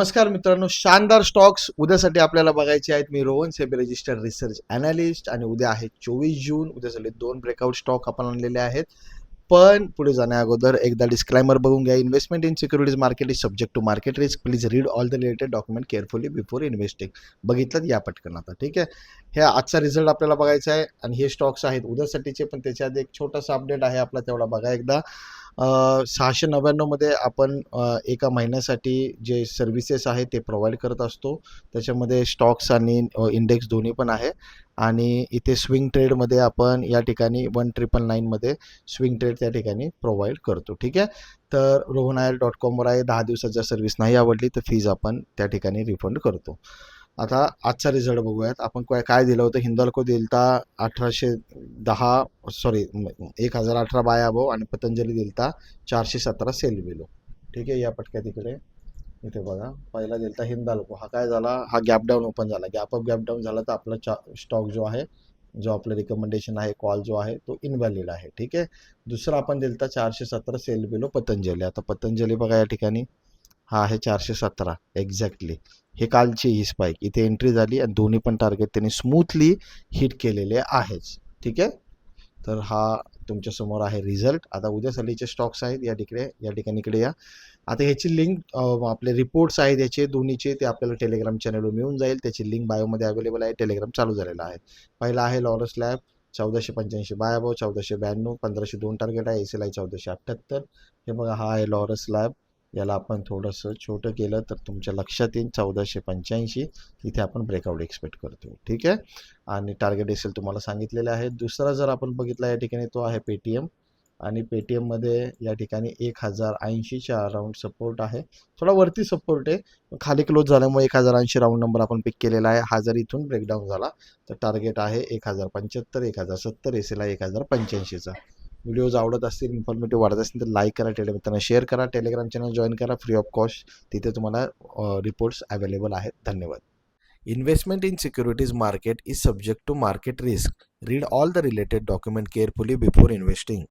नमस्कार मित्रांनो, शानदार स्टॉक्स उद्यासाठी आपल्याला बघायचे आहेत. मी Rohan SEBI registered research analyst आणि उद्या आहे 24 जून. उद्यासाठी 2 ब्रेकआउट स्टॉक आपण आणलेले आहेत. पण पुढे जाण्या अगोदर एकदा डिस्क्लाइमर बघून घ्या. Investment in securities market is subject to market risk. Please read all the related document carefully before investing. बघितलं या पटकन आता, ठीक आहे. हे आजचा रिझल्ट आपल्याला बघायचा आहे आणि हे स्टॉक्स आहेत उद्यासाठीचे, पण त्याच्या आधी एक छोटासा अपडेट आहे आपला, तेवढा बघा एकदा. 699 मध्ये आपण एका महिन्यासाठी जे सर्व्हिसेस आहे ते प्रोव्हाइड करत असतो. त्याच्यामध्ये स्टॉक्स आणि इंडेक्स दोन्ही पण आहे. आणि इथे स्विंग ट्रेडमध्ये आपण या ठिकाणी 1999 मध्ये स्विंग ट्रेड त्या ठिकाणी प्रोव्हाइड करतो, ठीक आहे. तर rohanayar.com वर आहे. 10 दिवसात जर सर्व्हिस नाही आवडली तर फीज आपण त्या ठिकाणी रिफंड करतो. आता आजचा रिझल्ट बघूयात. आपण काय दिलं होतं. हिंदाल्को दिलता 1810, सॉरी 1018 बाय अबव, आणि पतंजली दिलता 417 सेल बिलो, ठीक आहे. या पटक्या तिकडे इथे बघा, पहिला दिलता हिंदाल्को. हा काय झाला, हा गॅप डाऊन ओपन झाला. गॅप अप गॅप डाऊन झाला तर आपला स्टॉक जो आहे, जो आपलं रिकमेंडेशन आहे, कॉल जो आहे तो इनव्हॅलिड आहे, ठीक आहे. दुसरा आपण दिलता 417 सेल बिलो पतंजली. आता पतंजली बघा या ठिकाणी, हा आहे 417 एक्झॅक्टली. हे कालची ही स्पाईक इथे एंट्री झाली आणि दोन्ही पण टार्गेट त्यांनी स्मूथली हिट केलेले आहेच, ठीक आहे. तर हा तुमच्यासमोर आहे रिझल्ट. आता उद्यासाठीचे स्टॉक्स आहेत या ठिकाणी इकडे या. आता ह्याची लिंक, आपले रिपोर्ट्स आहेत याचे दोन्हीचे, ते आपल्याला टेलिग्राम चॅनलवर मिळून जाईल. त्याची लिंक बायोमध्ये अवेलेबल आहे. टेलिग्राम चालू झालेला आहे. पहिला आहे Laurus lab 1485 buy above, 1492, 1502 target आहे. SLI 1478. हे बघा, हा आहे लॉरस लॅब. याला आपण थोडंसं छोटं केलं तर तुमच्या लक्षात येईल 1485. इथे आपण ब्रेकआउट एक्सपेक्ट करतो, ठीक आहे. आणि टार्गेट असेल तुम्हाला सांगितलेले आहे. दुसरा जर आपण बघितला या ठिकाणी, तो आहे पेटीएम. आणि पेटीएममध्ये या ठिकाणी 1080च्या अराउंड सपोर्ट आहे. थोडा वरती सपोर्ट आहे, खाली क्लोज झाल्यामुळे 1080 राऊंड नंबर आपण पिक केलेला आहे. हा जर इथून ब्रेकडाऊन झाला तर टार्गेट आहे 1075, 1070, SLI 1085चा. व्हिडिओज आवडत असतील, इन्फॉर्मेटिव्ह वाटत असतील तर लाईक करा, मित्रांना शेअर करा, टेलिग्राम चॅनल जॉईन करा फ्री ऑफ कॉस्ट. तिथे तुम्हाला रिपोर्ट्स अवेलेबल आहेत. धन्यवाद. Investment in securities market is subject to market risk. Read all the related document carefully before investing.